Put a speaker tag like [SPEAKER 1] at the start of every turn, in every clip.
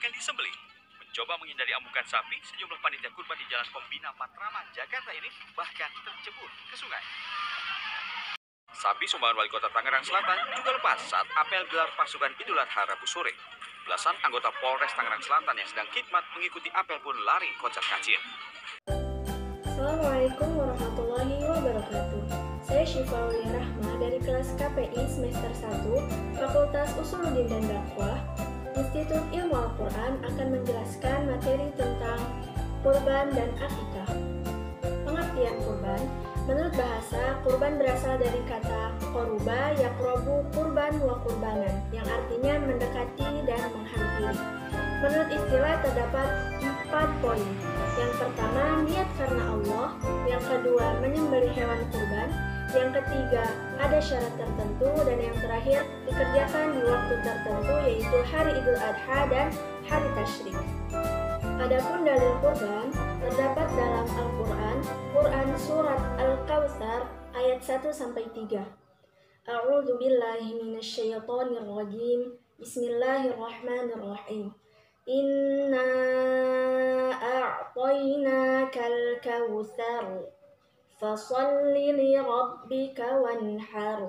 [SPEAKER 1] akan disembelih. Mencoba menghindari amukan sapi, sejumlah panitia kurban di Jalan Pembina Matraman, Jakarta ini bahkan tercebur ke sungai. Sapi sumbangan Wali Kota Tangerang Selatan juga lepas saat apel gelar pasukan Idul Adha Rabu sore. Belasan anggota Polres Tangerang Selatan yang sedang khidmat mengikuti apel pun lari kocar-kacir.
[SPEAKER 2] Assalamualaikum warahmatullahi wabarakatuh. Saya Syifa Aulia Rahma dari kelas KPI semester 1, Fakultas Usuluddin dan Dakwah, Institut Ilmu Al-Quran akan menjelaskan materi tentang kurban dan akikah. Pengertian kurban, menurut bahasa, kurban berasal dari kata koruba, yakrobu, kurban, wa kurbanan, yang artinya mendekati dan menghampiri. Menurut istilah terdapat 4 poin. Yang pertama, niat karena Allah. Yang kedua, menyembelih hewan kurban. Yang ketiga, ada syarat tertentu. Dan yang terakhir, dikerjakan di waktu tertentu, yaitu hari Idul Adha dan hari Tasyrik. Adapun dalil kurban terdapat dalam Al-Quran, Quran Surat Al-Kautsar ayat 1-3. A'udzu billahi minasyaitonir rajim. Bismillahirrahmanirrahim. Inna a'tainakal kautsar fasholli li rabbika wanhar.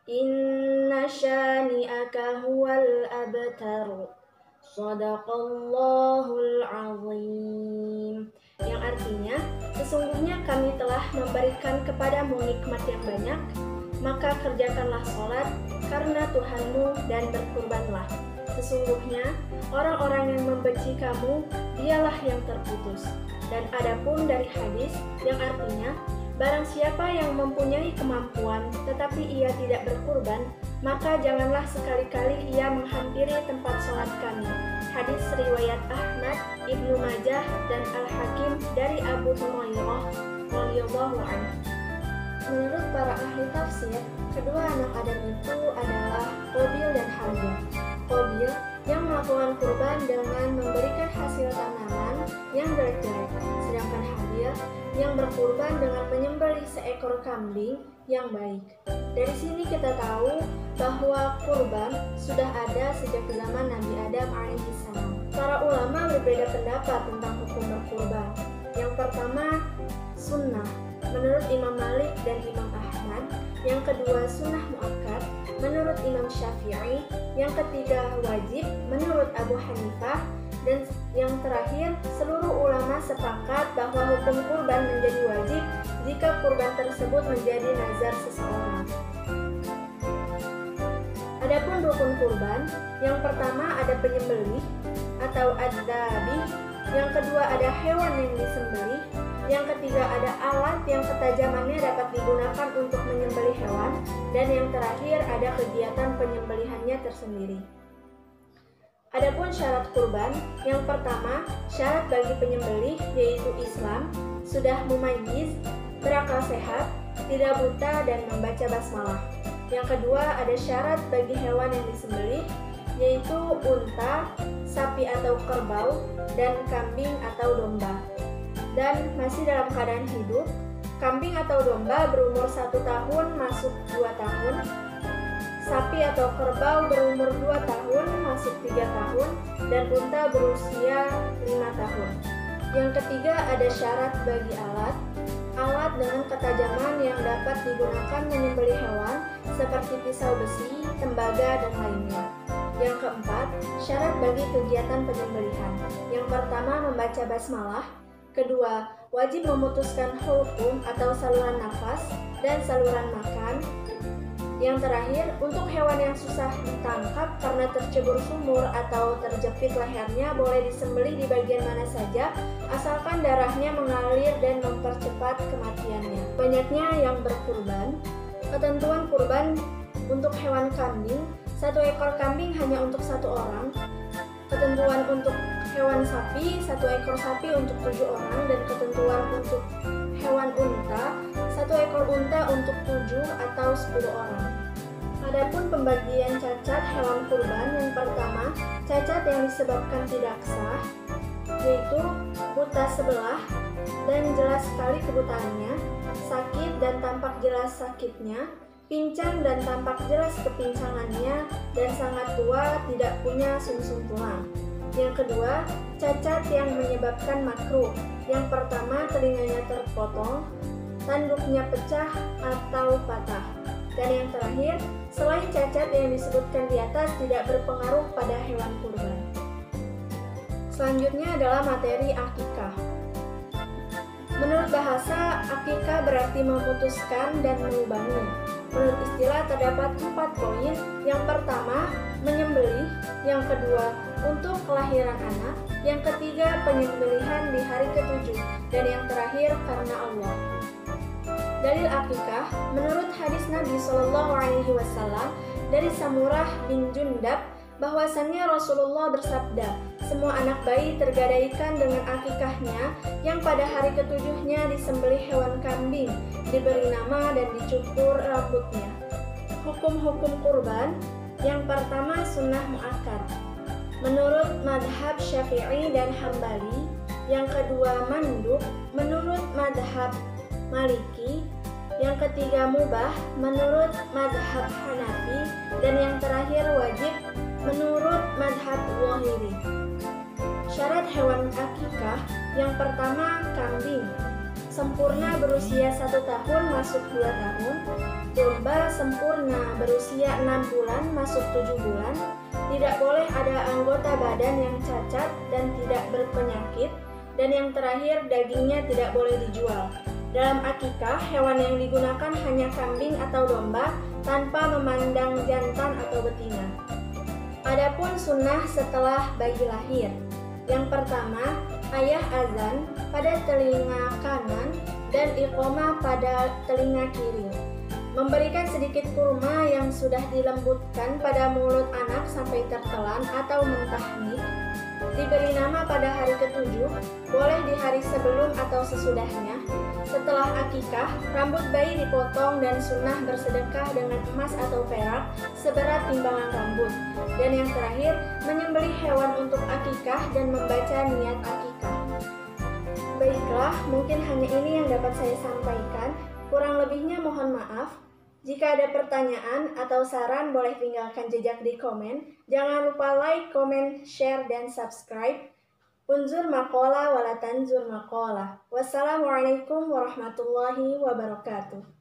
[SPEAKER 2] Inna syani'aka huwal abtar. Shadaqallahul azim. Yang artinya, sesungguhnya kami telah memberikan kepadamu nikmat yang banyak, maka kerjakanlah sholat karena Tuhanmu dan berkurbanlah. Sesungguhnya orang-orang yang membenci kamu, dialah yang terputus. Dan adapun dari hadis yang artinya, barang siapa yang mempunyai kemampuan tetapi ia tidak berkurban, maka janganlah sekali-kali ia menghampiri tempat sholat kami. Hadis riwayat Ahmad, Ibnu Majah, dan Al-Hakim dari Abu Hurairah radhiyallahu anhu. Menurut para ahli tafsir, kedua anak Adam itu adalah Qabil dan Habil. Qabil yang melakukan kurban dengan memberikan hasil tanaman yang jelek-jelek, sedangkan Habil yang berkurban dengan menyembelih seekor kambing yang baik. Dari sini kita tahu bahwa kurban sudah ada sejak zaman Nabi Adam alaihissalam. Para ulama berbeda pendapat tentang hukum berkurban. Yang pertama, sunnah menurut Imam Malik dan Imam Ahmad. Yang kedua, sunnah muakkad menurut Imam Syafi'i. Yang ketiga, wajib menurut Abu Hanifah. Dan yang terakhir, seluruh ulama sepakat bahwa hukum kurban menjadi wajib jika kurban tersebut menjadi nazar seseorang. Adapun rukun kurban, yang pertama ada penyembelih atau ad-dzabih, yang kedua ada hewan yang disembelih, yang ketiga ada alat yang ketajamannya dapat digunakan untuk menyembelih hewan, dan yang terakhir ada kegiatan penyembelihannya tersendiri. Adapun syarat kurban, yang pertama, syarat bagi penyembelih yaitu Islam, sudah mumayyiz, berakal sehat, tidak buta, dan membaca basmalah. Yang kedua, ada syarat bagi hewan yang disembelih, yaitu unta, sapi atau kerbau, dan kambing atau domba. Dan masih dalam keadaan hidup, kambing atau domba berumur 1 tahun masuk 2 tahun, sapi atau kerbau berumur 2 tahun masuk 3 tahun, dan unta berusia 5 tahun. Yang ketiga, ada syarat bagi alat dengan ketajaman yang dapat digunakan menyembelih hewan seperti pisau besi, tembaga, dan lainnya. Yang keempat, syarat bagi kegiatan penyembelihan. Yang pertama, membaca basmalah. Kedua, wajib memutuskan hulqum atau saluran nafas dan saluran makan. Yang terakhir, untuk hewan yang susah ditangkap karena tercebur sumur atau terjepit lehernya boleh disembelih di bagian mana saja, asalkan darahnya mengalir dan mempercepat kematiannya. Banyaknya yang berkurban. Ketentuan kurban untuk hewan kambing, 1 ekor kambing hanya untuk 1 orang. Ketentuan untuk hewan sapi, 1 ekor sapi untuk 7 orang, dan ketentuan untuk hewan unta, 1 ekor unta untuk 7 atau 10 orang. Adapun pembagian cacat hewan kurban, yang pertama, cacat yang disebabkan tidak sah, yaitu buta sebelah dan jelas sekali kebutaannya, sakit dan tampak jelas sakitnya, pincang dan tampak jelas kepincangannya, dan sangat tua tidak punya sumsum tulang. Yang kedua, cacat yang menyebabkan makruh. Yang pertama, telinganya terpotong, tanduknya pecah atau patah. Dan yang terakhir, selain cacat yang disebutkan di atas tidak berpengaruh pada hewan kurban. Selanjutnya adalah materi akikah. Menurut bahasa, akikah berarti memutuskan dan melubangi. Menurut istilah terdapat 4 poin. Yang pertama, menyembelih. Yang kedua, untuk kelahiran anak. Yang ketiga, penyembelihan di hari ke-7. Dan yang terakhir, karena Allah. Dalil akikah, menurut hadis Nabi SAW dari Samurah bin Jundab, bahwasannya Rasulullah bersabda, semua anak bayi tergadaikan dengan akikahnya, yang pada hari ke-7-nya disembelih hewan kambing, diberi nama dan dicukur rambutnya. Hukum-hukum kurban. Yang pertama, sunnah muakkad menurut madhab Syafi'i dan Hambali. Yang kedua, mandub menurut madhab Maliki. Yang ketiga, mubah menurut madhab Hanafi. Dan yang terakhir, wajib menurut madhab Zahiri. Syarat hewan akikah. Yang pertama, kambing sempurna berusia 1 tahun masuk 2 tahun, domba sempurna berusia 6 bulan masuk 7 bulan, tidak boleh ada anggota badan yang cacat dan tidak berpenyakit, dan yang terakhir, dagingnya tidak boleh dijual. Dalam akikah, hewan yang digunakan hanya kambing atau domba tanpa memandang jantan atau betina. Adapun sunnah setelah bayi lahir. Yang pertama, ayah azan pada telinga kanan dan iqamah pada telinga kiri. Memberikan sedikit kurma yang sudah dilembutkan pada mulut anak sampai tertelan atau mentahnik. Diberi nama pada hari ke-7, boleh di hari sebelum atau sesudahnya. Setelah akikah, rambut bayi dipotong dan sunnah bersedekah dengan emas atau perak seberat timbangan rambut. Dan yang terakhir, menyembelih hewan untuk akikah dan membaca niat akikah. Baiklah, mungkin hanya ini yang dapat saya sampaikan. Kurang lebihnya mohon maaf. Jika ada pertanyaan atau saran, boleh tinggalkan jejak di komen. Jangan lupa like, komen, share, dan subscribe. Unzur maqala wala tanzur maqala. Wassalamualaikum warahmatullahi wabarakatuh.